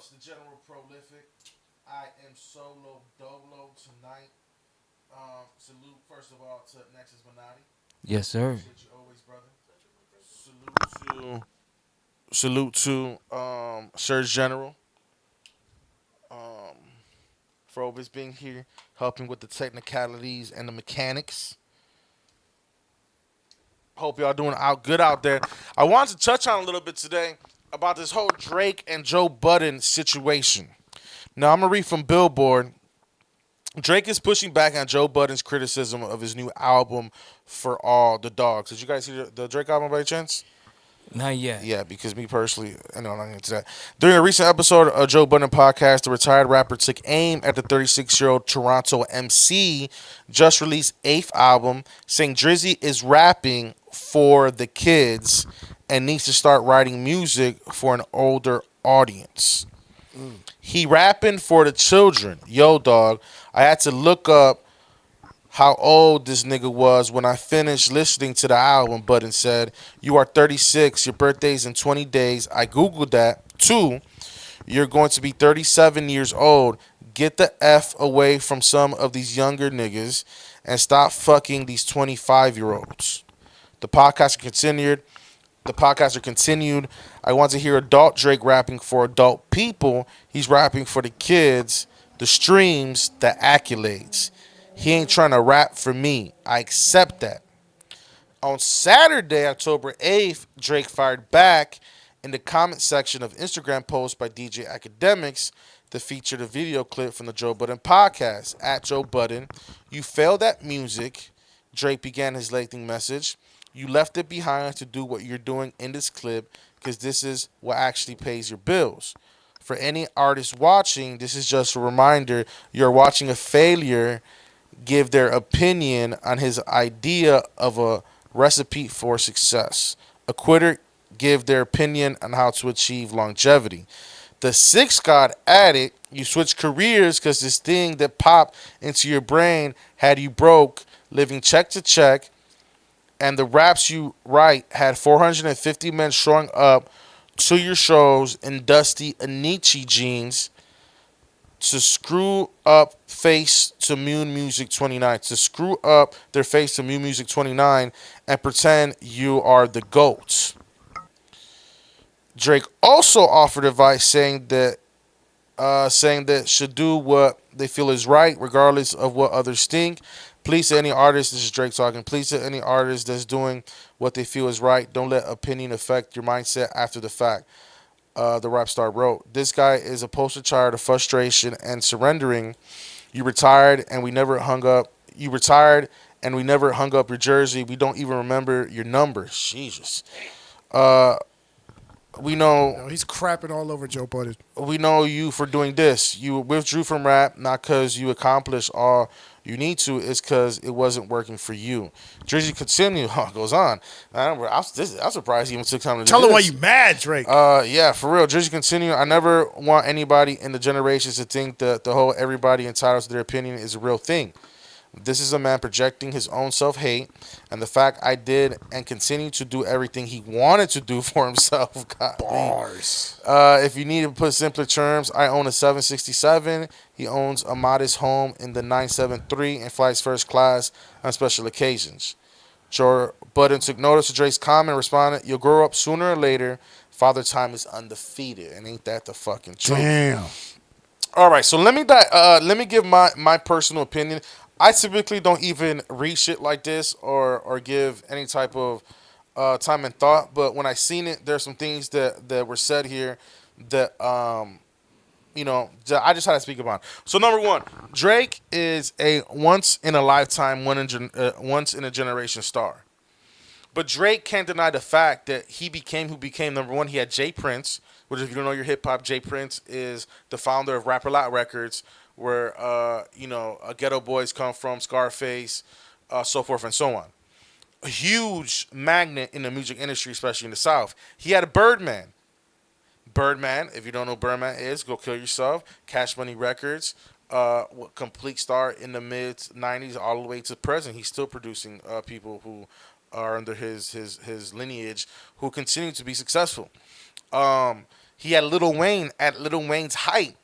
host, the General Prolific. I am solo dolo tonight. Salute first of all to Nexus Minotti. Yes, sir. Appreciate you always, brother. Salute to Surge General um, for always being here, helping with the technicalities and the mechanics. Hope y'all doing out good out there. I wanted to touch on a little bit today about this whole Drake and Joe Budden situation. Now I'm gonna read from Billboard. Drake is pushing back on Joe Budden's criticism of his new album For All the Dogs. Did you guys hear the Drake album by chance? Not yet. Yeah, because me personally, I know I'm not into that. During a recent episode of Joe Budden podcast, the retired rapper took aim at the 36-year-old Toronto MC just released eighth album, saying Drizzy is rapping for the kids and needs to start writing music for an older audience. He rapping for the children. Yo, dog, I had to look up how old this nigga was when I finished listening to the album. Budden said, "You are 36. Your birthday's in 20 days." I googled that. Two, you're going to be 37 years old. Get the F away from some of these younger niggas and stop fucking these 25-year-olds. The podcast continued. The podcaster continued. I want to hear adult Drake rapping for adult people. He's rapping for the kids, the streams, the accolades. He ain't trying to rap for me. I accept that. On Saturday, October 8th, Drake fired back in the comment section of Instagram post by DJ Academics that featured a video clip from the Joe Budden podcast. At Joe Budden, you failed at music. Drake began his lengthy message. You left it behind to do what you're doing in this clip because this is what actually pays your bills. For any artist watching, this is just a reminder you're watching a failure give their opinion on his idea of a recipe for success. A quitter give their opinion on how to achieve longevity. The sixth god added, you switch careers because this thing that popped into your brain had you broke, living check to check, and the raps you write had 450 men showing up to your shows in dusty Anichi jeans to screw up face to Moon Music 29, to screw up their face to Moon Music 29 and pretend you are the GOAT. Drake also offered advice saying that should do what they feel is right, regardless of what others think. Please to any artist, this is Drake talking. Please to any artist that's doing what they feel is right. Don't let opinion affect your mindset after the fact. The rap star wrote, "This guy is a poster child of frustration and surrendering. You retired and we never hung up. You retired and we never hung up your jersey. We don't even remember your number. Jesus. Uh, we know No, he's crapping all over Joe Budden. we know you for doing this. You withdrew from rap not because you accomplished all you need to. It's because it wasn't working for you." Drizzy continue goes on. I'm surprised he even took time to do Tell him why this. you mad, Drake. Yeah, for real. Drizzy continue. I never want anybody in the generations to think that the whole everybody entitled to their opinion is a real thing. This is a man projecting his own self-hate and the fact I did and continue to do everything he wanted to do for himself. Golly. Bars. If you need to put simpler terms, I own a 767. He owns a modest home in the 973 and flies first class on special occasions. Joe Budden took notice of Drake's comment and responded, "You'll grow up sooner or later. Father Time is undefeated." And ain't that the fucking truth? Damn. All right, so let me give my personal opinion. I typically don't even read shit like this or give any type of time and thought. But when I seen it, there's some things that were said here that that I just had to speak about. So number one, Drake is a once in a lifetime, once in a generation star. But Drake can't deny the fact that he became who became. Number one, he had Jay Prince, which if you don't know your hip hop, Jay Prince is the founder of Rap A Lot Records, where Ghetto Boys come from, Scarface, so forth and so on. A huge magnet in the music industry, especially in the South. He had a Birdman. Birdman, if you don't know who Birdman is, go kill yourself. Cash Money Records, complete star in the mid '90s all the way to present. He's still producing people who are under his lineage who continue to be successful. Um, He had Lil Wayne at Lil Wayne's height.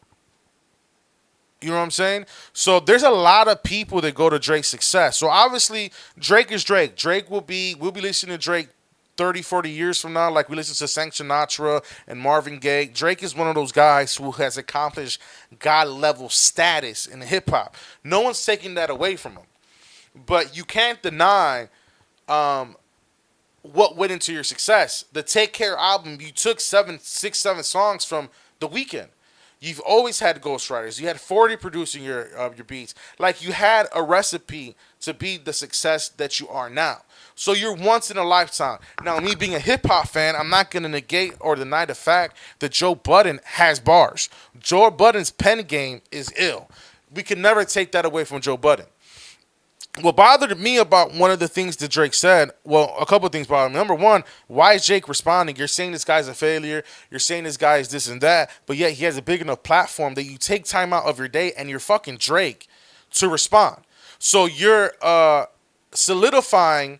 You know what I'm saying? So there's a lot of people that go to Drake's success. So obviously Drake is Drake. We'll be listening to Drake 30, 40 years from now, like we listen to Frank Sinatra and Marvin Gaye. Drake is one of those guys who has accomplished God level status in hip hop. No one's taking that away from him. But you can't deny what went into your success. The Take Care album, you took 7 songs from The Weeknd. You've always had ghostwriters. You had 40 producing your beats. Like, you had a recipe to be the success that you are now. So you're once in a lifetime. Now, me being a hip hop fan, I'm not going to negate or deny the fact that Joe Budden has bars. Joe Budden's pen game is ill. We can never take that away from Joe Budden. What bothered me about one of the things that Drake said, well, a couple of things bothered me. Number one, why is Jake responding? You're saying this guy's a failure. You're saying this guy is this and that. But yet he has a big enough platform that you take time out of your day and you're fucking Drake to respond. So you're solidifying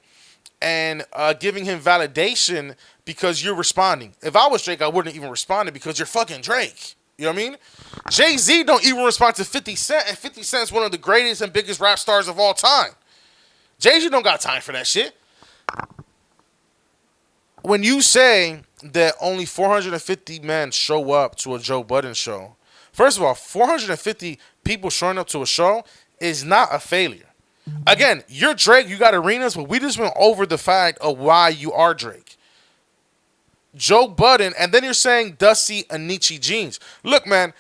and giving him validation because you're responding. If I was Drake, I wouldn't even respond because you're fucking Drake. You know what I mean? Jay-Z don't even respond to 50 Cent, and 50 Cent's one of the greatest and biggest rap stars of all time. Jay-Z don't got time for that shit. When you say that only 450 men show up to a Joe Budden show, first of all, 450 people showing up to a show is not a failure. Again, you're Drake, you got arenas, but we just went over the fact of why you are Drake. Joe Budden, and then you're saying Dusty Anichi jeans. Look, man,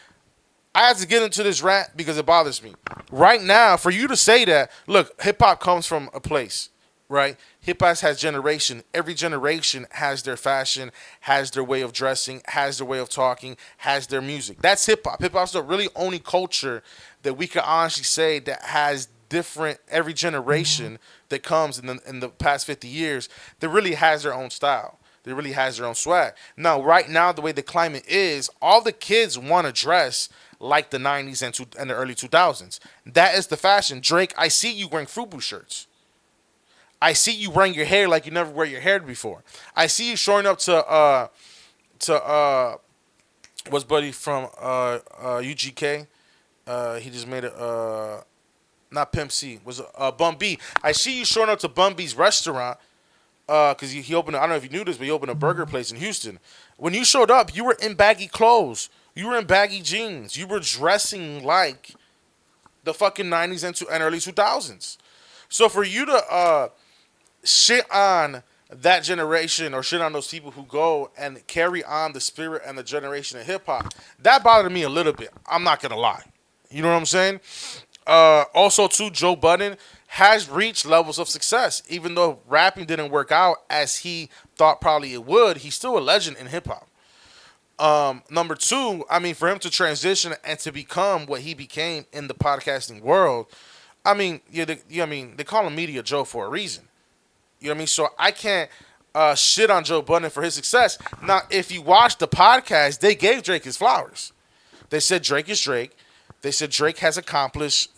I have to get into this rant because it bothers me. Right now, for you to say that, look, hip-hop comes from a place, right? Hip-hop has generation. Every generation has their fashion, has their way of dressing, has their way of talking, has their music. That's hip-hop. Hip-hop's the really only culture that we can honestly say that has different, every generation that comes in the past 50 years that really has their own style. That really has their own swag. Now, right now, the way the climate is, all the kids want to dress like the 90s and the early 2000s. That is the fashion. Drake, I see you wearing FUBU shirts. I see you wearing your hair like you never wear your hair before. I see you showing up to what's buddy from UGK? He just made it, not Pimp C, was Bun B. I see you showing up to Bun B's restaurant. Because he opened, I don't know if you knew this, but he opened a burger place in Houston. When you showed up, you were in baggy clothes. You were in baggy jeans. You were dressing like the fucking 90s and early 2000s. So for you to shit on that generation or shit on those people who go and carry on the spirit and the generation of hip-hop, that bothered me a little bit. I'm not going to lie. You know what I'm saying? Also, too, Joe Budden has reached levels of success. Even though rapping didn't work out as he thought probably it would, he's still a legend in hip-hop. Number two, I mean, for him to transition and to become what he became in the podcasting world, I mean, they call him Media Joe for a reason. You know what I mean? So I can't shit on Joe Budden for his success. Now, if you watch the podcast, they gave Drake his flowers. They said Drake is Drake. They said Drake has accomplished,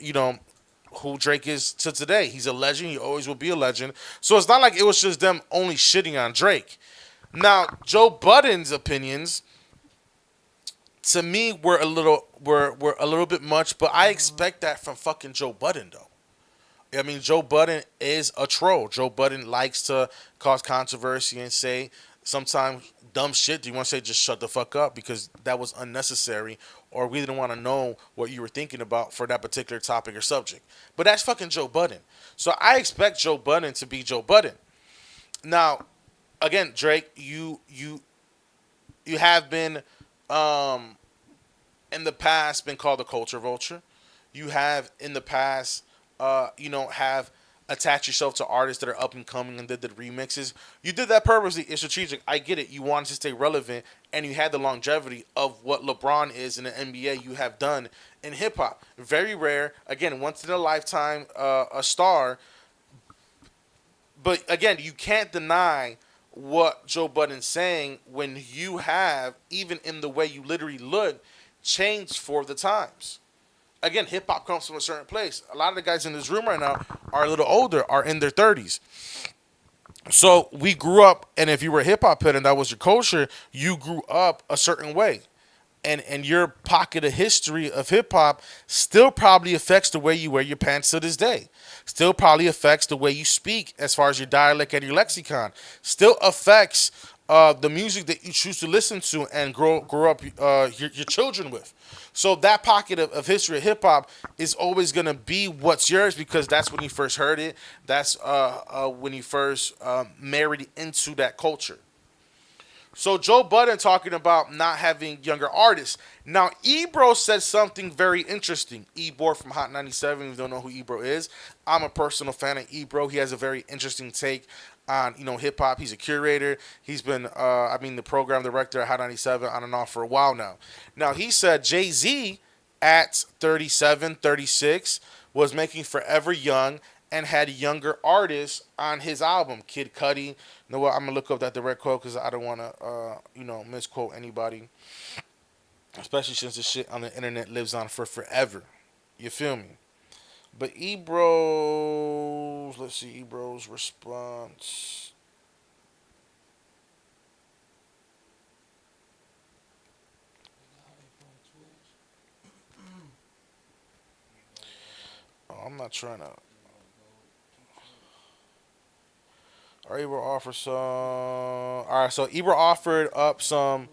who Drake is to today. He's a legend. He always will be a legend. So it's not like it was just them only shitting on Drake. Now, Joe Budden's opinions, to me, were a little bit much, but I expect that from fucking Joe Budden, though. I mean, Joe Budden is a troll. Joe Budden likes to cause controversy and say sometimes dumb shit. Do you want to say just shut the fuck up because that was unnecessary, or we didn't want to know what you were thinking about for that particular topic or subject? But that's fucking Joe Budden. So I expect Joe Budden to be Joe Budden. Now, again, Drake, you have been in the past been called a culture vulture. You have in the past have attach yourself to artists that are up and coming and did the remixes. You did that purposely. It's strategic. I get it. You wanted to stay relevant, and you had the longevity of what LeBron is in the NBA. You have done in hip hop. Very rare. Again, once in a lifetime, a star. But again, you can't deny what Joe Budden's saying when you have, even in the way you literally look, changed for the times. Again, hip-hop comes from a certain place. A lot of the guys in this room right now are a little older, are in their 30s. So we grew up, and if you were a hip hop head and that was your culture, you grew up a certain way. And your pocket of history of hip hop still probably affects the way you wear your pants to this day. Still probably affects the way you speak as far as your dialect and your lexicon. Still affects the music that you choose to listen to and grow up your children with. So that pocket of history of hip hop is always gonna be what's yours because that's when you first heard it. That's when you first married into that culture. So Joe Budden talking about not having younger artists. Now Ebro said something very interesting. Ebro from Hot 97. If you don't know who Ebro is, I'm a personal fan of Ebro. He has a very interesting take on hip hop. He's a curator. He's been the program director at Hot 97 on and off for a while now. Now he said Jay Z at 37, 36 was making Forever Young and had younger artists on his album. Kid Cudi. You know what? I'm gonna look up that direct quote because I don't want to, misquote anybody, especially since the shit on the internet lives on for forever. You feel me? But Ebro's, let's see, Ebro's response. Oh, I'm not trying to. Or Ebro offer some. All right, so Ebro offered up some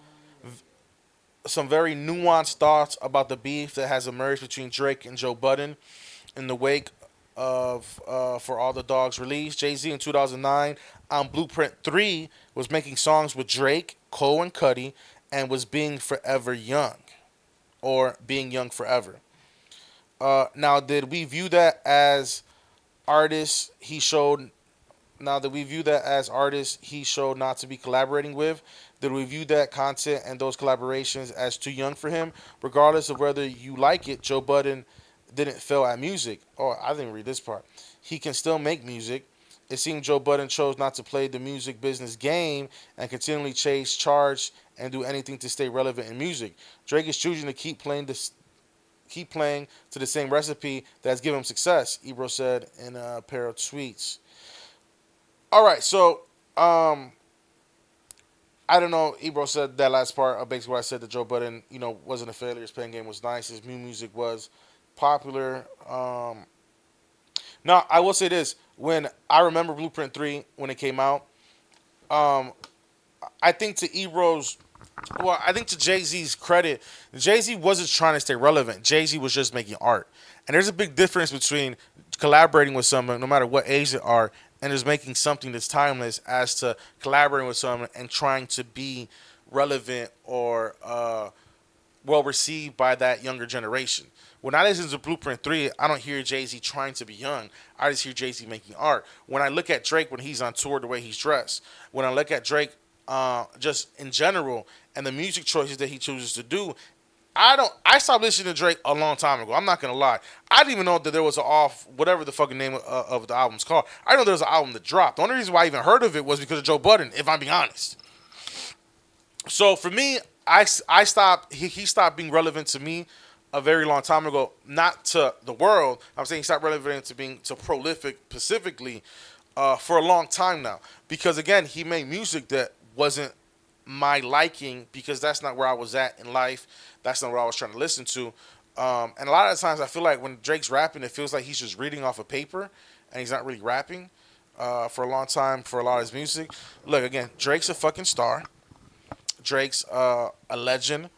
very nuanced thoughts about the beef that has emerged between Drake and Joe Budden in the wake of For All the Dogs release. Jay Z in 2009 on Blueprint 3 was making songs with Drake, Cole, and Cudi and was being forever young or being young forever. Now, did we view that as artists he showed now that we view that as artists he showed not to be collaborating with, did we view that content and those collaborations as too young for him? Regardless of whether you like it, Joe Budden didn't fail at music. Oh, I didn't read this part. He can still make music. It seemed Joe Budden chose not to play the music business game and continually chase charge and do anything to stay relevant in music. Drake is choosing to keep playing to the same recipe that has given him success, Ebro said in a pair of tweets. All right, so I don't know. Ebro said that last part of basically what I said that Joe Budden, wasn't a failure. His playing game was nice. His new music was popular. Now I will say this: when I remember Blueprint 3 when it came out, um, I think I think to Jay Z's credit, Jay Z wasn't trying to stay relevant. Jay Z was just making art, and there's a big difference between collaborating with someone, no matter what age they are, and just making something that's timeless, as to collaborating with someone and trying to be relevant or well received by that younger generation. When I listen to Blueprint 3, I don't hear Jay Z trying to be young. I just hear Jay Z making art. When I look at Drake when he's on tour, the way he's dressed, when I look at Drake just in general and the music choices that he chooses to do, I stopped listening to Drake a long time ago. I'm not gonna lie. I didn't even know that there was an off whatever the fucking name of the album's called. I know there was an album that dropped. The only reason why I even heard of it was because of Joe Budden, if I'm being honest. So for me, I stopped. He stopped being relevant to me a very long time ago. Not to the world. I'm saying he stopped relevant to being to prolific specifically for a long time now. Because again, he made music that wasn't my liking because that's not where I was at in life. That's not what I was trying to listen to. And a lot of the times I feel like when Drake's rapping, it feels like he's just reading off a paper and he's not really rapping for a long time for a lot of his music. Look, again, Drake's a fucking star. Drake's a legend.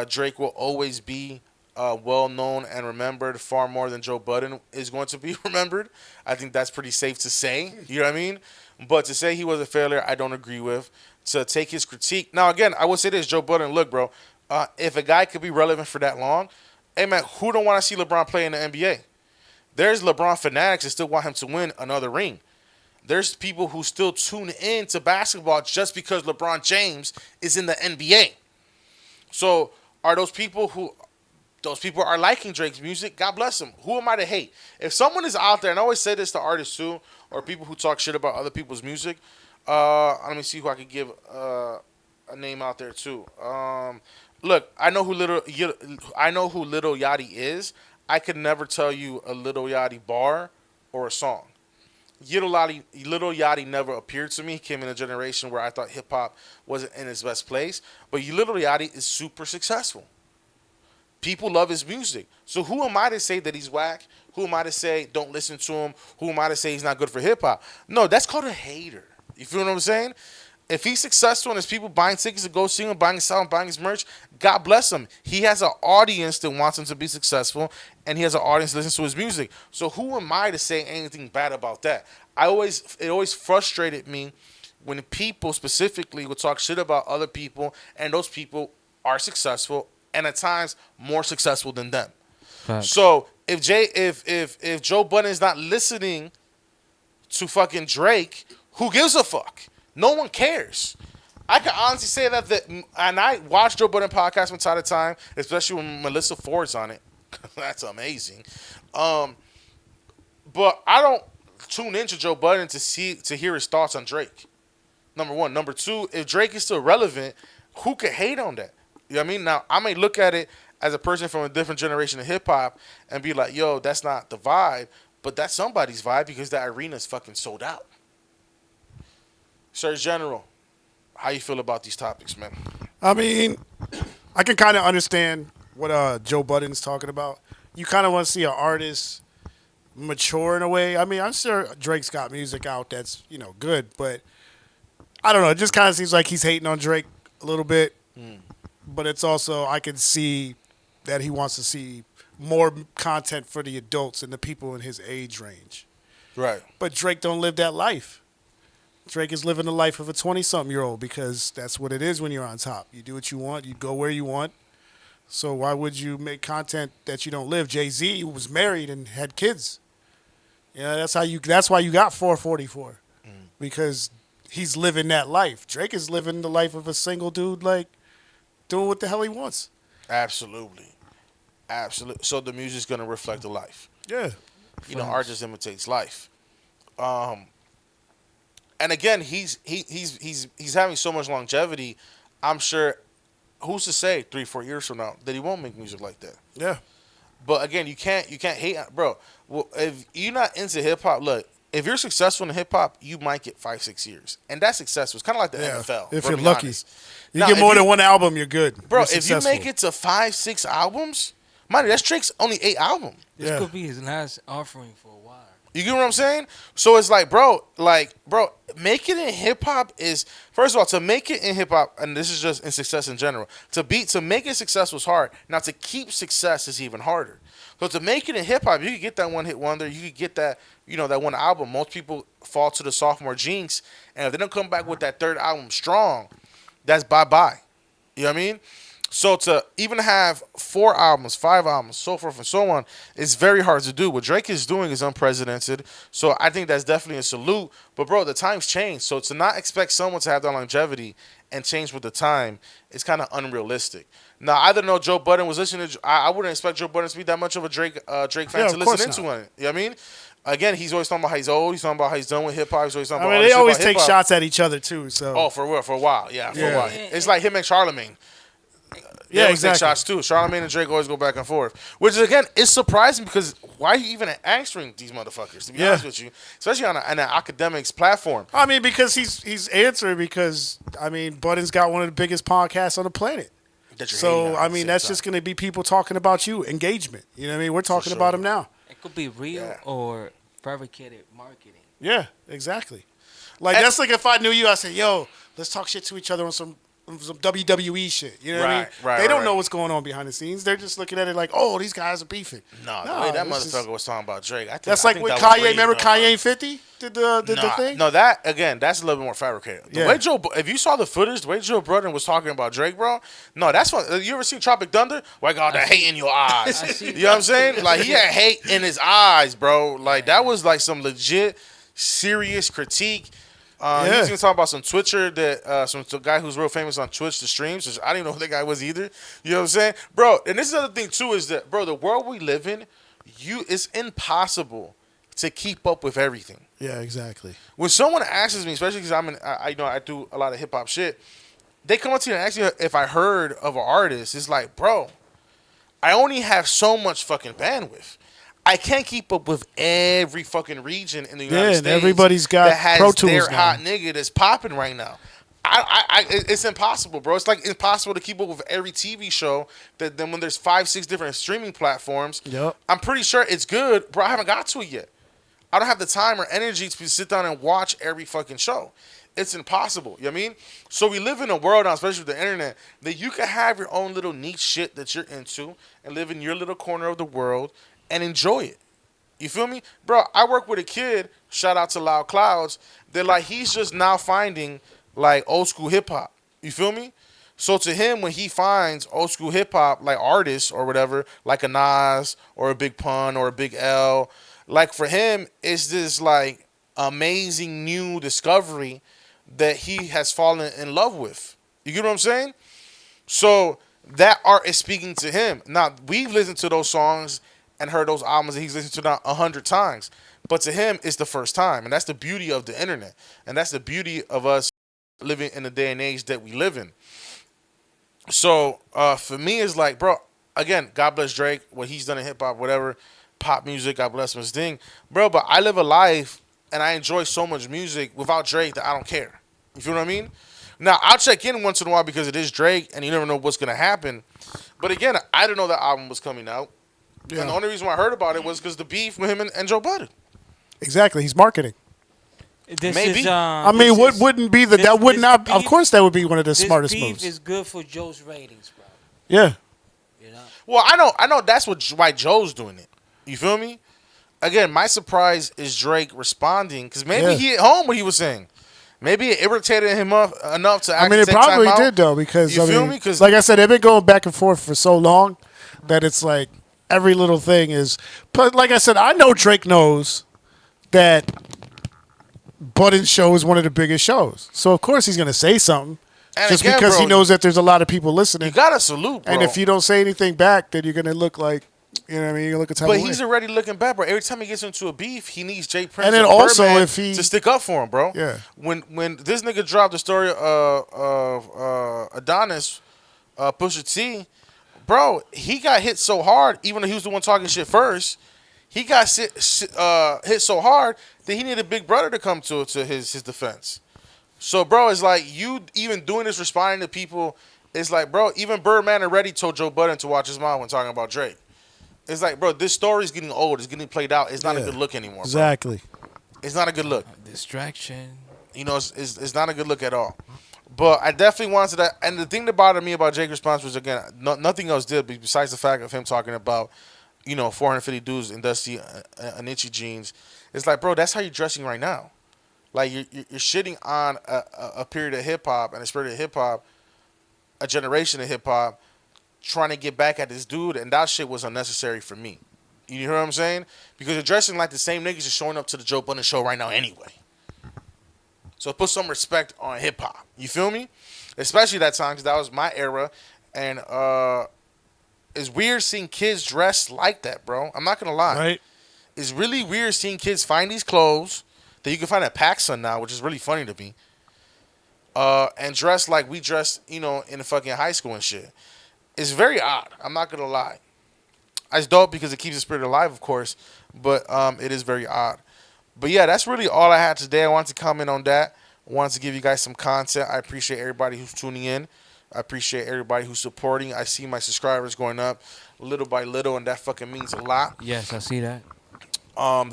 Drake will always be well known and remembered far more than Joe Budden is going to be remembered. I think that's pretty safe to say. You know what I mean? But to say he was a failure, I don't agree with. To take his critique. Now, again, I will say this, Joe Budden, look, bro, if a guy could be relevant for that long, hey, man, who don't want to see LeBron play in the NBA? There's LeBron fanatics that still want him to win another ring. There's people who still tune in to basketball just because LeBron James is in the NBA. So are those people are liking Drake's music? God bless them. Who am I to hate? If someone is out there, and I always say this to artists too, or people who talk shit about other people's music, let me see who I could give a name out there too. Look, I know who Little Yachty is. I could never tell you a Little Yachty bar or a song. Little Yachty never appeared to me. He came in a generation where I thought hip hop wasn't in its best place. But Little Yachty is super successful. People love his music. So who am I to say that he's whack? Who am I to say don't listen to him? Who am I to say he's not good for hip hop? No, that's called a hater. You feel what I'm saying? If he's successful and there's people buying tickets to go see him, buying his album, buying his merch, God bless him. He has an audience that wants him to be successful, and he has an audience that listens to his music. So who am I to say anything bad about that? It always frustrated me when people specifically would talk shit about other people, and those people are successful and at times more successful than them. Facts. So if Joe Budden is not listening to fucking Drake, who gives a fuck? No one cares. I can honestly say that, and I watch Joe Budden podcast from time to time, especially when Melissa Ford's on it. That's amazing. But I don't tune into Joe Budden to hear his thoughts on Drake. Number one. Number two, if Drake is still relevant, who could hate on that? You know what I mean? Now, I may look at it as a person from a different generation of hip-hop and be like, yo, that's not the vibe, but that's somebody's vibe because that arena's fucking sold out. Sir General, how you feel about these topics, man? I mean, I can kind of understand what Joe Budden's talking about. You kind of want to see an artist mature in a way. I mean, I'm sure Drake's got music out that's, good, but I don't know. It just kind of seems like he's hating on Drake a little bit. But it's also, I can see that he wants to see more content for the adults and the people in his age range. Right. But Drake don't live that life. Drake is living the life of a 20-something-year-old because that's what it is when you're on top. You do what you want. You go where you want. So why would you make content that you don't live? Jay-Z was married and had kids. That's why you got 444. Because he's living that life. Drake is living the life of a single dude, like, doing what the hell he wants. Absolutely. So the music's gonna reflect the life. Yeah. Art just imitates life. And again, he's having so much longevity. I'm sure. Who's to say 3-4 years from now that he won't make music like that? Yeah. But again, you can't hate, bro. Well, if you're not into hip hop, look. If you're successful in hip hop, you might get 5-6 years, and that's successful. It's kind of like the NFL. If we're you're being lucky, honest. you Now, get if more than one album, you're good. Bro, You're if you successful. make it to 5-6 albums, mind you, that's Drake's only 8 albums. This Yeah. could be his last offering for a while. You get what I'm saying? So it's like, bro, make it in hip hop is, first of all, to make it in hip hop, and this is just in success in general. To make it successful is hard. Now to keep success is even harder. So to make it in hip hop, you could get that one hit wonder, you could get that, that one album. Most people fall to the sophomore jinx, and if they don't come back with that third album strong, that's bye-bye. You know what I mean? So to even have 4 albums, 5 albums, so forth and so on, is very hard to do. What Drake is doing is unprecedented. So I think that's definitely a salute. But bro, the times change. So to not expect someone to have that longevity and change with the time is kind of unrealistic. Now, I don't know Joe Budden was listening to. I wouldn't expect Joe Budden to be that much of a Drake fan to listen into it. You know what I mean? Again, he's always talking about how he's old. He's talking about how he's done with hip hop. He's always talking about. They always take shots at each other too. So. Oh, for a while, yeah, for a Yeah. while. It's like him and Charlemagne. They always take shots too. Charlemagne and Drake always go back and forth, which is again is surprising because why are you even answering these motherfuckers? To be honest with you, especially on an academics platform. I mean, because he's answering because Budden's got one of the biggest podcasts on the planet. So that's just going to be people talking about you, engagement. You know what I mean? We're talking about him now. It could be real or fabricated marketing. Yeah, exactly. That's like if I knew you, I said, "Yo, let's talk shit to each other on some WWE shit." You know what I mean? Right, they don't know what's going on behind the scenes. They're just looking at it like, "Oh, these guys are beefing." No, the way that motherfucker was talking about Drake. That's like with Kanye. Remember Kanye and 50 did the thing? No, that again, that's a little bit more fabricated. The way if you saw the footage, the way Joe Budden was talking about Drake, bro. No, that's fun. You ever seen Tropic Thunder? Like, all that hate in your eyes. You know what I'm saying? Like he had hate in his eyes, bro. Like that was like some legit, serious critique. He was going to talk about some Twitcher that some guy who's real famous on Twitch to streams. Which I didn't know who that guy was either. You know what I'm saying, bro? And this is the other thing too is that, bro, the world we live in, it's impossible to keep up with everything. Yeah, exactly. When someone asks me, especially because I do a lot of hip hop shit, they come up to you and ask me if I heard of an artist. It's like, bro, I only have so much fucking bandwidth. I can't keep up with every fucking region in the United Yeah, and States. everybody's got that has Pro Tools their now. hot nigga that's popping right now. It's impossible, bro. It's like impossible to keep up with every TV show. That then when there's 5, 6 different streaming platforms, Yep. I'm pretty sure it's good, bro. I haven't got to it yet. I don't have the time or energy to sit down and watch every fucking show. It's impossible. You know what I mean? So we live in a world now, especially with the internet, that you can have your own little niche shit that you're into and live in your little corner of the world and enjoy it. You feel me? Bro, I work with a kid, shout out to Loud Clouds, that like he's just now finding like old school hip hop. You feel me? So to him, when he finds old school hip hop like artists or whatever, like a Nas or a Big Pun or a Big L, like for him, it's this like amazing new discovery that he has fallen in love with. You get what I'm saying? So that art is speaking to him. Now we've listened to those songs and heard those albums that he's listened to now 100 times, but to him it's the first time, and that's the beauty of the internet, and that's the beauty of us living in the day and age that we live in. So for me, it's like, bro, again, God bless Drake, what he's done in hip hop, whatever, pop music, God bless him, his thing, bro. But I live a life and I enjoy so much music without Drake that I don't care. You feel what I mean? Now I'll check in once in a while because it is Drake, and you never know what's gonna happen. But again, I didn't know that album was coming out, Yeah. and the only reason why I heard about it was because the beef with him and Joe Budden. Exactly. He's marketing. This Maybe. Is, I mean, this what is- wouldn't be that? this- That would this not. Of beef- course, that would be one of the This smartest beef moves. is good for Joe's ratings, bro. Yeah. You know. Well, I know that's why Joe's doing it. You feel me? Again, my surprise is Drake responding because maybe Yeah. he hit home what he was saying. Maybe it irritated him enough to I actually mean, it take probably time out. did though, because You I feel mean, me? 'Cause- like I said, they've been going back and forth for so long that it's like every little thing is. But like I said, I know Drake knows that Budden's show is one of the biggest shows, so of course he's going to say something, And just again, because bro, he knows that there's a lot of people listening. You gotta salute, bro. And if you don't say anything back, then you're going to look like, you know what I mean? You're going to look a type but of he's way. already looking bad, bro. Every time he gets into a beef, he needs Jay Prince And then or also Birdman if he- to stick up for him, bro. Yeah. When this nigga dropped the story of Adonis, Pusha T, bro, he got hit so hard. Even though he was the one talking shit first, he got hit so hard that he needed Big Brother to come to his defense. So, bro, it's like you even doing this, responding to people. It's like, bro, even Birdman already told Joe Budden to watch his mouth when talking about Drake. It's like, bro, this story is getting old. It's getting played out. It's not a Yeah. good look anymore, bro. Exactly. It's not a good look. Distraction. You know, it's not a good look at all. But I definitely wanted that. And the thing that bothered me about Jake's response was, again, nothing else did besides the fact of him talking about, 450 dudes in dusty Anichi jeans. It's like, bro, that's how you're dressing right now. Like, you're shitting on a period of hip-hop and a spirit of hip-hop, a generation of hip-hop, trying to get back at this dude, and that shit was unnecessary for me. You hear what I'm saying? Because you're dressing like the same niggas just showing up to the Joe Budden show right now anyway. So put some respect on hip hop. You feel me? Especially that time, because that was my era, and it's weird seeing kids dressed like that, bro. I'm not gonna lie. Right? It's really weird seeing kids find these clothes that you can find at PacSun now, which is really funny to me. And dress like we dressed, in the fucking high school and shit. It's very odd. I'm not gonna lie. It's dope because it keeps the spirit alive, of course, but it is very odd. But yeah, that's really all I had today. I wanted to comment on that. I wanted to give you guys some content. I appreciate everybody who's tuning in. I appreciate everybody who's supporting. I see my subscribers going up little by little, and that fucking means a lot. Yes, I see that.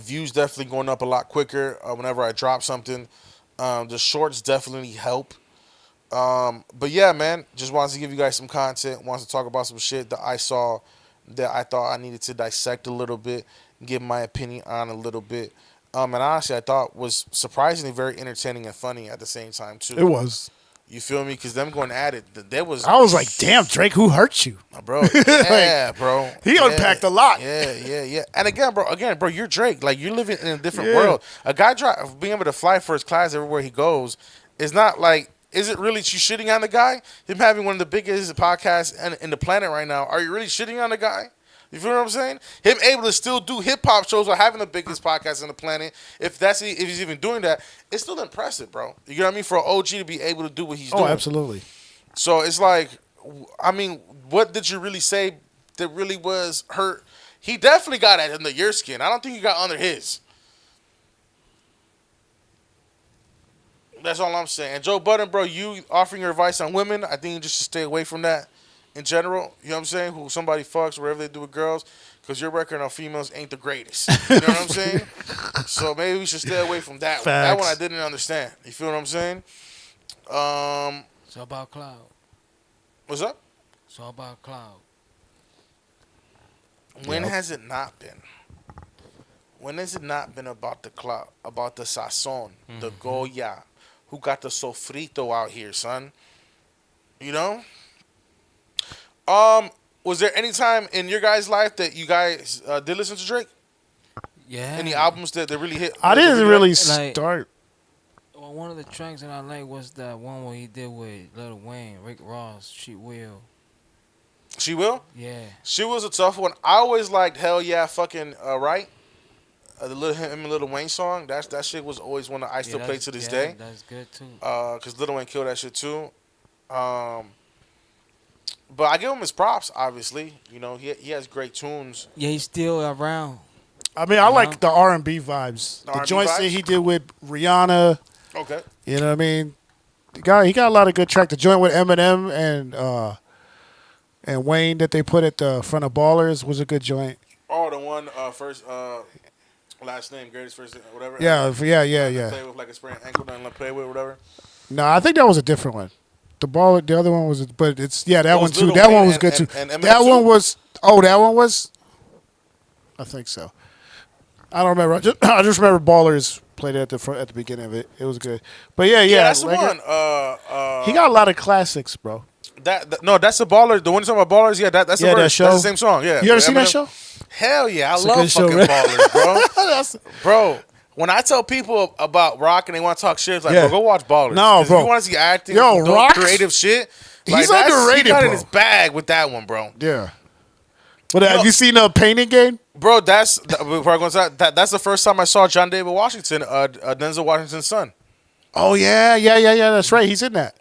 Views definitely going up a lot quicker whenever I drop something. The shorts definitely help. But yeah, man, just wanted to give you guys some content. Wanted to talk about some shit that I saw that I thought I needed to dissect a little bit, give my opinion on a little bit. And honestly, I thought was surprisingly very entertaining and funny at the same time too. It was. You feel me? Because them going at it, there was. I was like, damn, Drake, who hurt you? Bro, yeah, bro. He Yeah, unpacked a lot. Yeah. And again, bro, you're Drake. Like, you're living in a different Yeah. world. A guy being able to fly first class everywhere he goes is not like, is it really you shitting on the guy? Him having one of the biggest podcasts in the planet right now. Are you really shitting on the guy? You feel what I'm saying? Him able to still do hip hop shows while having the biggest podcast on the planet. If he's even doing that, it's still impressive, bro. You know what I mean? For an OG to be able to do what he's doing. Oh, absolutely. So it's like, I mean, what did you really say that really was hurt He definitely got it under your skin. I don't think he got under his. That's all I'm saying. And Joe Budden, bro, you offering your advice on women, I think you just should stay away from that in general. You know what I'm saying? Who somebody fucks, whatever they do with girls, because your record on females ain't the greatest. You know what I'm saying? So maybe we should stay away from that one. That one I didn't understand. You feel what I'm saying? It's all about cloud. What's up? It's all about cloud. When has it not been? When has it not been about the clout, about the sazon, the Goya, who got the sofrito out here, son? You know? Was there any time in your guys' life that you guys did listen to Drake? Yeah. Any albums that really hit? I didn't really like- start. Well, one of the tracks that I like was that one where he did with Lil Wayne, Rick Ross, She Will. She Will? Yeah. She was a tough one. I always liked Hell Yeah Fucking Right. The him and Lil Wayne song. That shit was always one that I still play to this day. That's good too. Because Lil Wayne killed that shit too. But I give him his props, obviously. You know, he has great tunes. Yeah, he's still around. I mean, I like the R&B vibes. The R&B joints that vibes? he did with Rihanna. Okay. You know what I mean? He got a lot of good track. The joint with Eminem and Wayne that they put at the front of Ballers was a good joint. Oh, the one first last name, greatest first whatever. Yeah. Play with like a sprained ankle, nothing to play with, whatever. No, I think that was a different one. The other one was, but it's that It one was too. Lil That Wayne one was and- good too. and Eminem That too? one was. Oh, that one was. I think so. I don't remember. I just remember Ballers played it at the front at the beginning of it. It was good. But yeah, That's the like one. he got a lot of classics, bro. No, that's the Baller. The one you talking about Ballers. Yeah, that's the Yeah, that verse. show. That's the same song. Yeah. You ever with seen that Eminem. show? Hell yeah, I a love good show, fucking right? Ballers, bro. That's- Bro, when I tell people about rock and they want to talk shit, it's like, Yeah. bro, go watch Ballers. No, 'Cause bro. If you want to see acting, Yo, dope, Rock's- creative shit, He's that's- underrated, He got in bro. his bag with that one, bro. Yeah. But have you seen the painting game? Bro, before I go into that's the first time I saw John David Washington, Denzel Washington's son. Oh yeah. That's right. He's in that.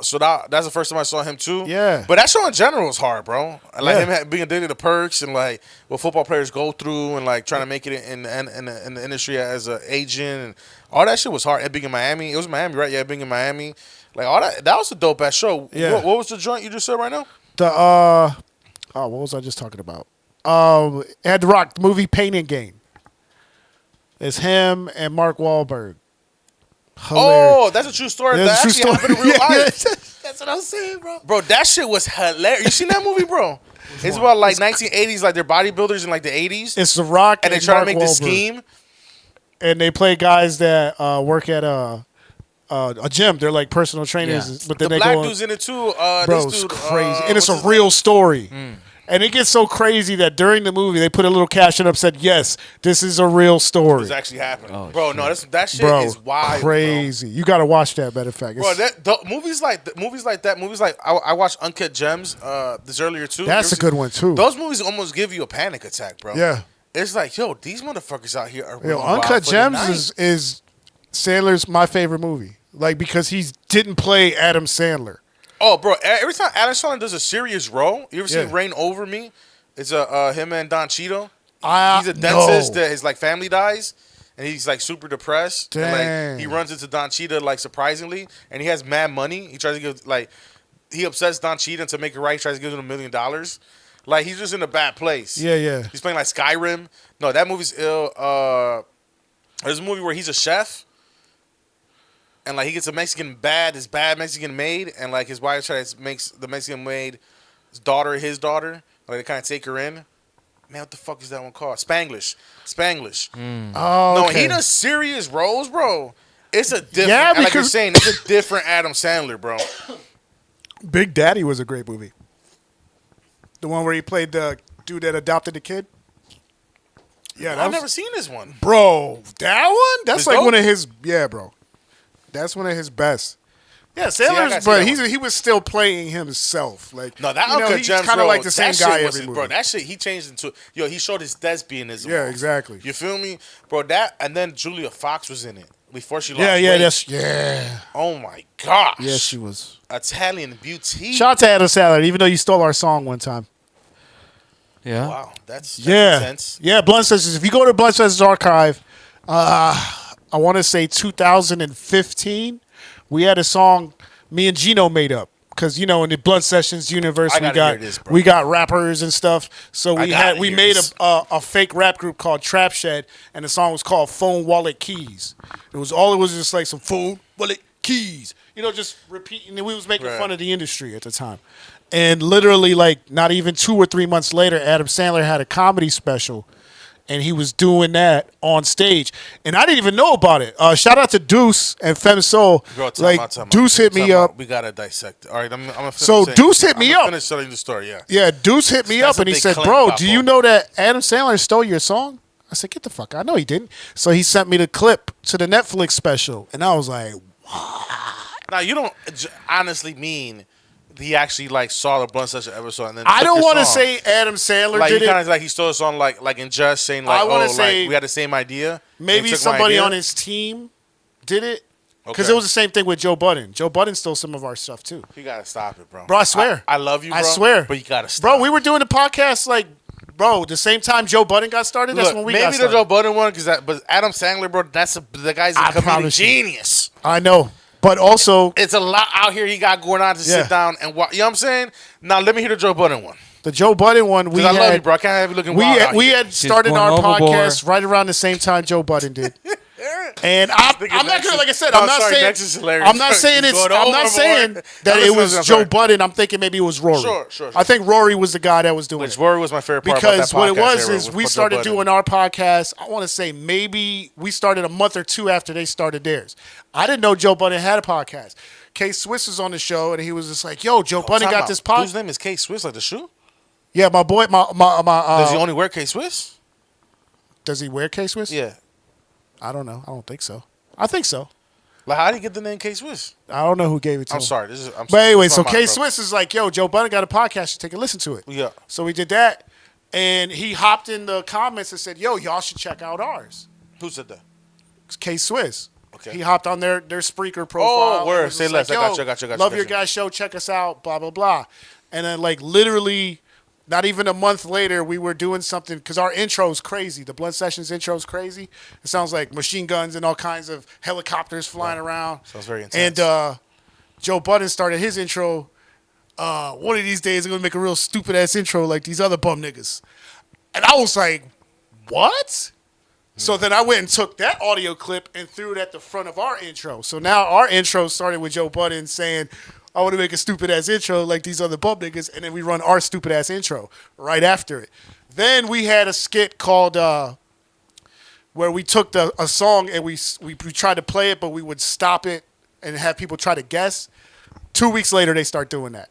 So that's the first time I saw him too. Yeah. But that show in general is hard, bro. Like Yeah. him being addicted to perks and like what football players go through and like trying to make it in the industry as an agent and all that shit was hard. It being in Miami, it was Miami, right? Yeah, being in Miami, like all that was a dope ass show. Yeah. What was the joint you just said right now? What was I just talking about? It had the Rock the movie Painting Game. It's him and Mark Wahlberg. Hilarious. Oh, that's a true story. That's That a true actually happened in real story. life. That's what I'm saying, bro. Bro, that shit was hilarious. You seen that movie, bro? It's about like 1980s, like they're bodybuilders in like the 80s, It's The Rock and they try Mark to make this Wahlberg. scheme. And they play guys that work at a gym. They're like personal trainers, Yeah. but The then they black go. dude's in it too. Bro, This it's dude, crazy, and it's what's a his real name? story. And it gets so crazy that during the movie they put a little caption up said, "Yes, this is a real story." It's actually happening, Oh, bro. shit. No, that shit Bro, is wild, crazy. You got to watch that. Matter of fact, bro. It's- Movies like I watched Uncut Gems this earlier too. that's a good one too. Those movies almost give you a panic attack, bro. Yeah. It's like, yo, these motherfuckers out here are Yo, real wild Uncut for the Gems night. is Sandler's my favorite movie. Like because he didn't play Adam Sandler. Oh, bro! Every time Adam Sandler does a serious role, you ever seen Yeah. Reign Over Me? It's him and Don Cheadle. He's a No. dentist that his like family dies, and he's like super depressed. And, Dang. like he runs into Don Cheadle like surprisingly, and he has mad money. He tries to give he upsets Don Cheadle to make it right. He tries to give him $1 million. Like he's just in a bad place. Yeah. He's playing like Skyrim. No, that movie's ill. There's a movie where he's a chef. And like he gets a this bad Mexican maid, and like his wife tries to make the Mexican maid his daughter. Like they kind of take her in. Man, what the fuck is that one called? Spanglish. Oh, No, okay. he does serious roles, bro. It's a different. Yeah, like you're because- saying, it's a different Adam Sandler, bro. Big Daddy was a great movie. The one where he played the dude that adopted the kid. Yeah, that I've was, never seen this one. bro. That one? That's It's like dope? one of his. Yeah, bro. That's one of his best. Yeah, I Sandler's, gotta see but that one. he was still playing himself. Like No, that you know, Uncut he's Gems, kind bro, of like the same that shit guy was- every movie. Bro, that shit he changed into. Yo, he showed his thespianism. Yeah, off. exactly. You feel me, bro? That and then Julia Fox was in it before she lost yeah, weight. yeah. Oh my gosh. Yeah, she was. Italian beauty. Shout out to Adam Sandler, even though you stole our song one time. Yeah. Wow, that's Yeah, intense. yeah. Blunt Sessions. If you go to Blunt Sessions archive, I want to say 2015, we had a song me and Gino made up. Cause you know in the Blunt Sessions universe I we gotta got hear this, bro. we got rappers and stuff. So I gotta we hear made this. a fake rap group called Trap Shed, and the song was called Phone Wallet Keys. It was just like some phone wallet keys, just repeating. And we was making Right. fun of the industry at the time. And literally, like not even 2 or 3 months later, Adam Sandler had a comedy special. And he was doing that on stage, and I didn't even know about it. Shout out to Deuce and Fem Soul. Bro, time Like out, time out. Deuce hit me Time out. up. We gotta dissect it. All right, I'm gonna finish So saying- Deuce hit me I'm gonna up. Finish telling the story. Yeah. Yeah, Deuce hit me That's up a and he big said, claim, "Bro, Papo. do you know that Adam Sandler stole your song?" I said, "Get the fuck out!" No, he didn't. So he sent me the clip to the Netflix special, and I was like, Now you don't honestly mean he actually like saw the Blunt Session episode and then "I took don't your want to song. say Adam Sandler like did he kind it. of like he stole a song like in Just saying I like wanna oh say like we had the same idea. and Maybe he took my somebody idea? on his team did it." Because Okay. it was the same thing with Joe Budden. Joe Budden stole some of our stuff too. You gotta stop it, bro. Bro, I swear. I love you, bro. I swear. but you gotta stop. Bro, we were doing the podcast like, bro, the same time Joe Budden got started. That's Look, when we maybe got the started. Joe Budden one but Adam Sandler, bro, the guy's a I comedic promise you. genius. I know, but also It's a lot out here he got going on to Yeah. sit down and watch. You know what I'm saying? Now let me hear the Joe Budden one. the Joe Budden one. We Because I love you, had bro. I can't have you looking we wild out we here. had started going our overboard. podcast right around the same time Joe Budden did. And I'm not Nexus- gonna, like I said, No, I'm not sorry, saying, Nexus is hilarious. I'm not saying He's it's, going I'm not overboard. saying Now that it listen, was I'm Joe sorry. Budden. I'm thinking maybe it was Rory. Sure. I think Rory was the guy that was doing Which it. Rory was my favorite part Because about what that it podcast was era is with we Joe started Budden. doing our podcast. I want to say maybe we started a month or two after they started theirs. I didn't know Joe Budden had a podcast. K Swiss was on the show and he was just like, "Yo, Joe Budden Time got out. this Whose podcast." name is K Swiss, like the shoe? Yeah, my boy, Does he only wear K Swiss? does he wear K Swiss? Yeah. I don't know. I don't think so. I think so. Like, how did he get the name K Swiss? I don't know who gave it to I'm him. sorry. But anyway, so K K Swiss is like, "Yo, Joe Budden got a podcast. You take a listen to it." Yeah. So we did that, and he hopped in the comments and said, "Yo, y'all should check out ours." Who said that? It's K Swiss. Okay. He hopped on their Spreaker profile. Oh, word. and was Say just less. I "Yo, got you. Love your guys' show. Check us out. Blah blah blah. And then like literally, not even a month later, we were doing something because our intro's crazy. The Blunt Sessions intro's crazy. It sounds like machine guns and all kinds of helicopters flying around. Sounds very intense. And Joe Budden started his intro. One of these days, I'm gonna make a real stupid ass intro like these other bum niggas. And I was like, what? So then I went and took that audio clip and threw it at the front of our intro. So now our intro started with Joe Budden saying, "I want to make a stupid ass intro like these other bum niggas," and then we run our stupid ass intro right after it. Then we had a skit called where we took a song and we tried to play it, but we would stop it and have people try to guess. 2 weeks later, they start doing that.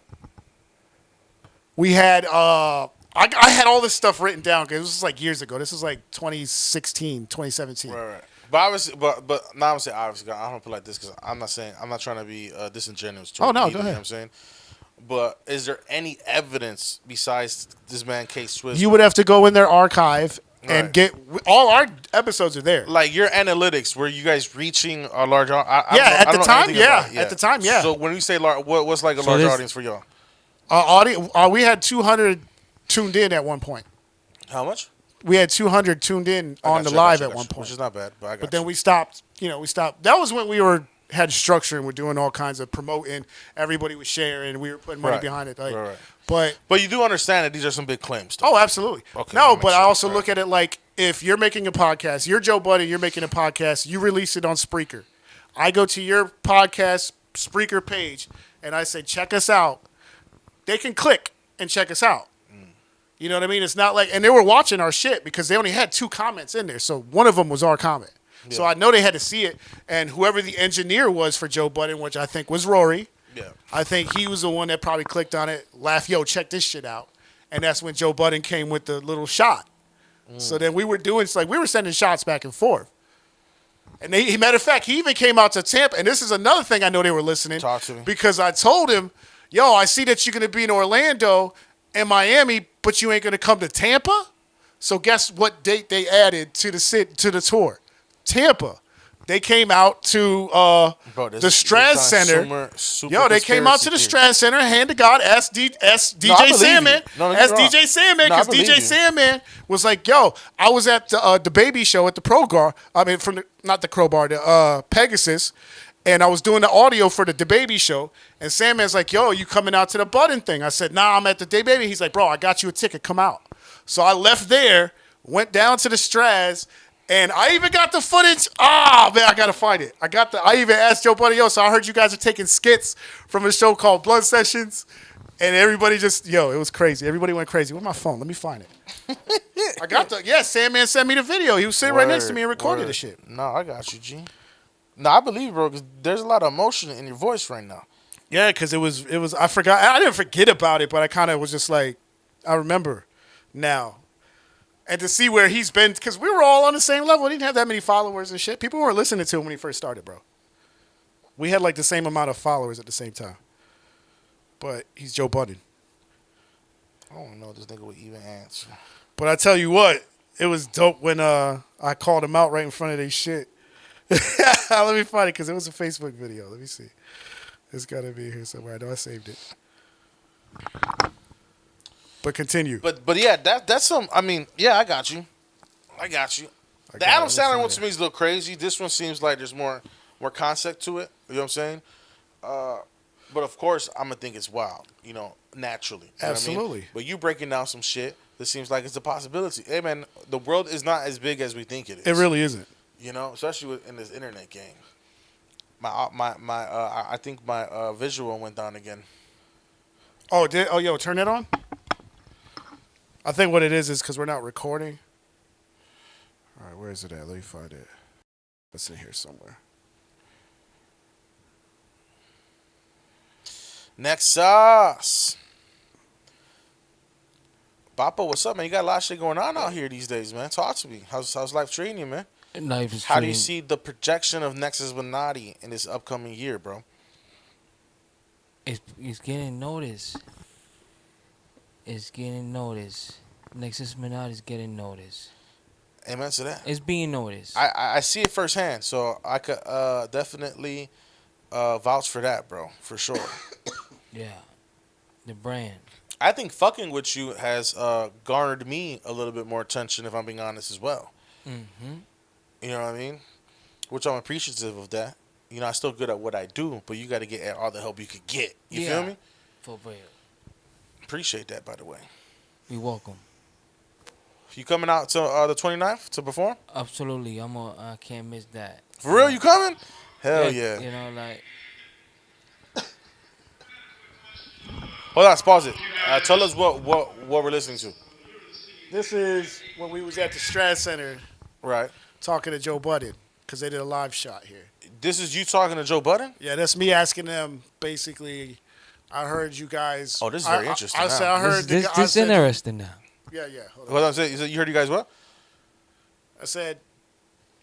We had I had all this stuff written down because this was like years ago. This was like 2016, 2017. Right. But obviously, but not obviously, I don't put it like this because I'm not trying to be disingenuous. Oh, no, either, go You know ahead. what I'm saying? But is there any evidence besides this man K Swiss? You would have to go in their archive and Right. get all our episodes are there. like your analytics, were you guys reaching a large? At the time, yeah. At the time, yeah. So when we say large, what's like a So large this- audience for y'all? We had 200 tuned in at one point. How much? We had 200 tuned in I on got the you, I got live you, I at got one you, point. which is not bad. But I got But then you. we stopped. We stopped. That was when we had structure and we're doing all kinds of promoting. Everybody was sharing. We were putting money Right. behind it. Like, Right. But But you do understand that these are some big claims. Though. oh, absolutely. Okay, No, that makes but I sense. also Right. look at it like if you're making a podcast, you're Joe Budden, you're making a podcast, you release it on Spreaker. I go to your podcast Spreaker page and I say, check us out. They can click and check us out. You know what I mean? It's not like, and they were watching our shit because they only had 2 comments in there. So one of them was our comment. So I know they had to see it. And whoever the engineer was for Joe Budden, which I think was Rory, Yeah. I think he was the one that probably clicked on it, laughed, "Yo, check this shit out." And that's when Joe Budden came with the little shot. So then we were doing, it's like we were sending shots back and forth. And matter of fact, he even came out to Tampa. And this is another thing I know they were listening. Talk to me. Because I told him, "Yo, I see that you're going to be in Orlando and Miami, but you ain't going to come to Tampa." So guess what date they added to the tour? Tampa. They came out to Bro, the Straz Center. Yo, they came out to the Straz Center. Hand to God, ask DJ Sandman. Ask DJ Sandman because DJ Sandman was like, "Yo, I was at the baby show at the Crowbar. I mean, not the Crowbar, the Pegasus." And I was doing the audio for the Baby show, and Sandman's like, "Yo, you coming out to the Budden thing?" I said, "Nah, I'm at the Baby." He's like, "Bro, I got you a ticket. Come out." So I left there, went down to the Straz, and I even got the footage. Ah, man, I gotta find it. I even asked Joe Budden, "Yo, so I heard you guys are taking skits from a show called Blood Sessions," and everybody just, it was crazy. Everybody went crazy. Where's my phone? Let me find it. I got Sandman sent me the video. He was sitting right next to me and recorded the shit. No, I got you, G. No, I believe you, bro, because there's a lot of emotion in your voice right now. Yeah, because it was. I forgot. I didn't forget about it, but I kind of was just like, I remember now. And to see where he's been, because we were all on the same level. He didn't have that many followers and shit. People weren't listening to him when he first started, bro. We had like the same amount of followers at the same time. But he's Joe Budden. I don't know if this nigga would even answer. But I tell you what, it was dope when I called him out right in front of their shit. Let me find it because it was a Facebook video. Let me see. It's got to be here somewhere. I know I saved it. But continue. But yeah, that's some. I mean, yeah, I got you. The Adam Sandler one to me is a little crazy. This one seems like there's more concept to it. You know what I'm saying? But of course, I'm gonna think it's wild. Naturally. You know Absolutely. what I mean? But you breaking down some shit that seems like it's a possibility. Hey man, the world is not as big as we think it is. It really isn't. Especially in this internet game. I think my visual went down again. Oh, yo, turn that on. I think what it is because we're not recording. All right, where is it at? Let me find it. It's in here somewhere. Nexus. Bappa, what's up, man? You got a lot of shit going on out here these days, man. Talk to me. How's life treating you, man? Life is How do you see the projection of Nexus Minati in this upcoming year, bro? It's getting noticed. It's getting noticed. Nexus Minati is getting noticed. Amen to that. It's being noticed. I see it firsthand, so I could definitely vouch for that, bro, for sure. Yeah, the brand. I think fucking with you has garnered me a little bit more attention, if I'm being honest, as well. Mm-hmm. You know what I mean? Which I'm appreciative of that. I'm still good at what I do, but you got to get all the help you could get. You feel me? For real. Appreciate that, by the way. You're welcome. You coming out to the 29th to perform? Absolutely. I can't miss that. For real? You coming? Hell yeah. Hold on, pause it. Tell us what we're listening to. This is when we was at the Straz Center. Right. Talking to Joe Budden because they did a live shot here. This is you talking to Joe Budden? Yeah, that's me asking them. Basically, I heard you guys. Oh, this is very interesting. I said I heard this is interesting now. Yeah. Hold on. You heard you guys what? I said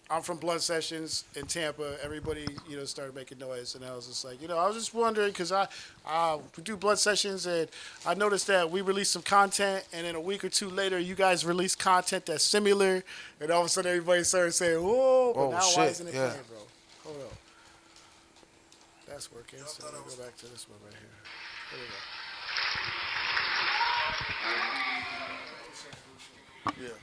I'm from Blood Sessions in Tampa. Everybody, started making noise, and I was just like, I was just wondering because we do Blood Sessions, and I noticed that we released some content, and then a week or two later, you guys released content that's similar, and all of a sudden, everybody started saying, "Whoa!" But now, shit. why isn't it Yeah. playing, bro? Hold up, that's working. So let me go back to this one right here. Here we go. Yeah.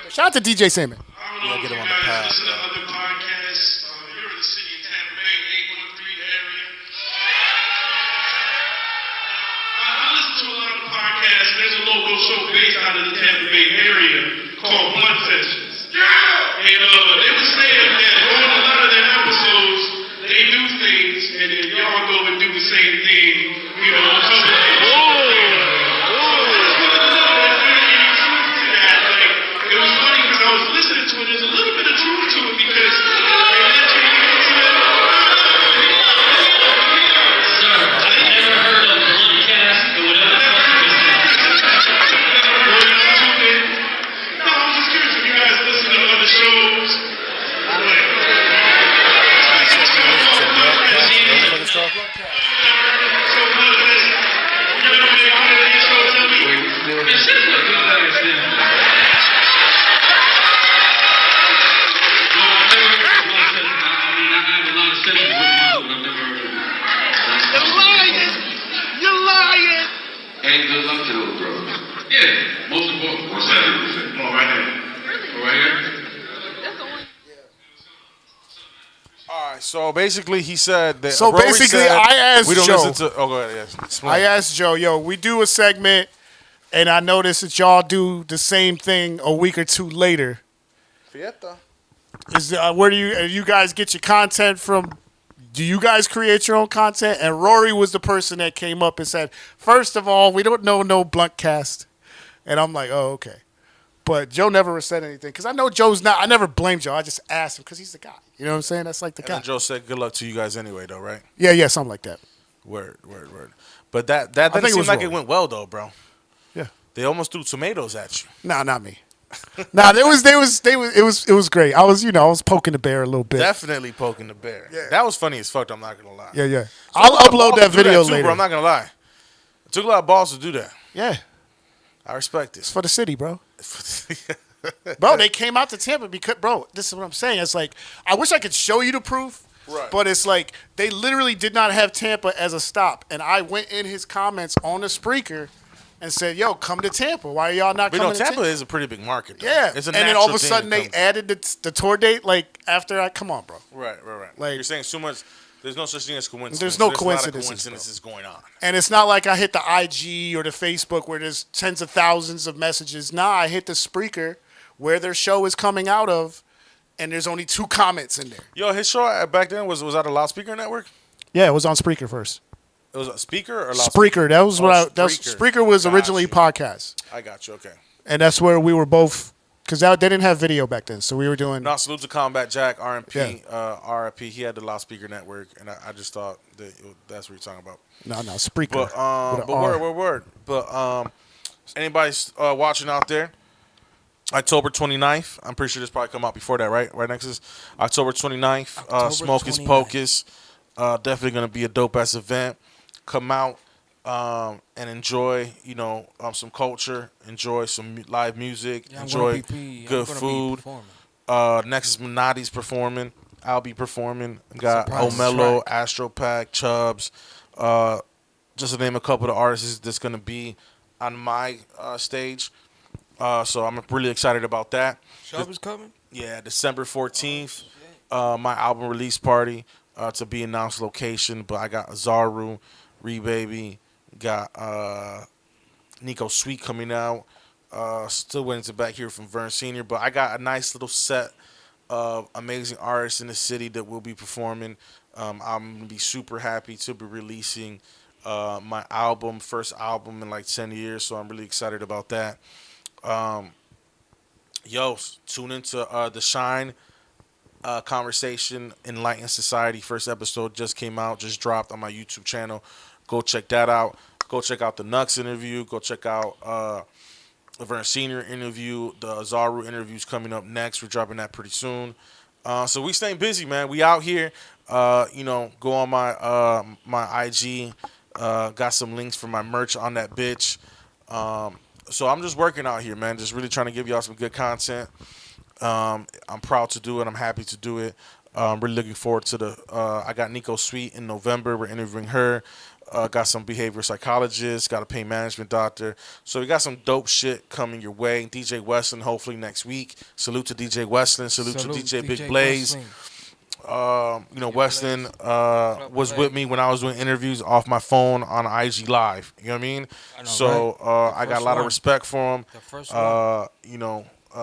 Shout out to DJ Sandman. Yeah, get him on the pad. Listen to other podcasts. You're in the city of Tampa Bay, 813 area. I listen to a lot of podcasts. There's a local show based out of the Tampa Bay area called Blood Sessions. And they were saying that on a lot of their episodes, they do things, and then y'all go and do the same thing, on top of that. It was funny because I was listening to it. There's a little bit of truth to it because they let you into it. I never heard of Bloodcast or whatever the fuck it is. No, I'm just curious if you guys listen to other shows. And good luck to those brothers. Yeah, most important. 100%. Oh, right here. Oh, right here. All right, so basically he said that. So Rory basically, said I asked we don't Joe. listen to. Oh, go ahead. Yes. Explain. I asked Joe, yo, we do a segment, and I noticed that y'all do the same thing a week or two later. Fiesta. Where do you guys get your content from? Do you guys create your own content? And Rory was the person that came up and said, first of all, we don't know no Bluntcast. And I'm like, oh, okay. But Joe never said anything because I know Joe's not. I never blame Joe. I just asked him because he's the guy. You know what I'm saying? That's like the And guy. then Joe said, "Good luck to you guys anyway, though, right?" Yeah, something like that. Word. But that didn't think it seem was like it Rory. went well, though, bro. Yeah. They almost threw tomatoes at you. Nah, not me. Nah, it was great. I was poking the bear a little bit. Definitely poking the bear. Yeah. That was funny as fuck. I'm not gonna lie. Yeah. Took a I'll lot of upload balls that to do video too, later. bro. I'm not gonna lie. It took a lot of balls to do that. Yeah, I respect it's this. for the city, bro. Bro, they came out to Tampa because, bro, this is what I'm saying. It's like, I wish I could show you the proof, Right. but it's like they literally did not have Tampa as a stop. And I went in his comments on the Spreaker and said, yo, come to Tampa. Why are y'all not But coming no, to Tampa is a pretty big market. Though. Yeah. It's a And then all of a natural thing sudden to they come- added the tour date, like, after I, come on, bro. Right. Like- You're saying so much. There's no such thing as coincidence. There's no a lot of coincidences, coincidences going on. And it's not like I hit the IG or the Facebook where there's tens of thousands of messages. Nah, I hit the Spreaker where their show is coming out of, and there's only 2 comments in there. Yo, his show back then was that a loudspeaker network? Yeah, it was on Spreaker first. It was a speaker or loudspeaker? Spreaker. That was Spreaker. Spreaker was Got originally you. podcast, I got you. Okay. and that's where we were both because they didn't have video back then, so we were doing. No, salute to Combat Jack, RMP, Yeah. RIP. He had the loudspeaker network, and I just thought that's what you're talking about. No, Spreaker. But with a R. word. But anybody watching out there, October 29th. I'm pretty sure this probably come out before that, right? Right, Nexus? October 29th. October Smokey's 29th. Pocus. Definitely going to be a dope-ass event. Come out and enjoy, some culture. Enjoy some live music. Yeah, I'm enjoy gonna be good food. performing. Nexus Minotti's performing. I'll be performing. Got Surprise Omelo, track. Astro Pack, Chubbs. Just to name a couple of the artists that's going to be on my stage. So I'm really excited about that. Chubb is coming. Yeah, December 14th, my album release party to be announced location. But I got Zaru, Rebaby, got Nico Sweet coming out. Still waiting to back here from Vern Sr. But I got a nice little set of amazing artists in the city that will be performing. I'm going to be super happy to be releasing my first album in like 10 years. So I'm really excited about that. Tune into the Shine Conversation Enlightened Society. First episode just came out, just dropped on my YouTube channel. Go check that out. Go check out the Nux interview. Go check out the Vern Senior interview. The Zaru interview's coming up next. We're dropping that pretty soon. So we staying busy, man. We out here. Go on my IG. Got some links for my merch on that bitch. So I'm just working out here, man. Just really trying to give y'all some good content. I'm proud to do it. I'm happy to do it. I'm really looking forward to I got Nico Sweet in November. We're interviewing her. Got some behavioral psychologists. Got a pain management doctor. So we got some dope shit coming your way. DJ Weston, hopefully next week. Salute to DJ Weston. Salute to DJ Big Blaze. Weston was with me when I was doing interviews off my phone on IG Live. You know what I mean? I know, So I got a lot of one. respect for him. The first one.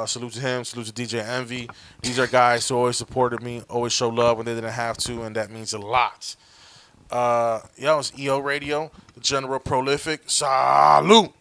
Salute to him. Salute to DJ Envy. These are guys who always supported me, always show love when they didn't have to, and that means a lot. It's EO Radio, the General Prolific. Salute.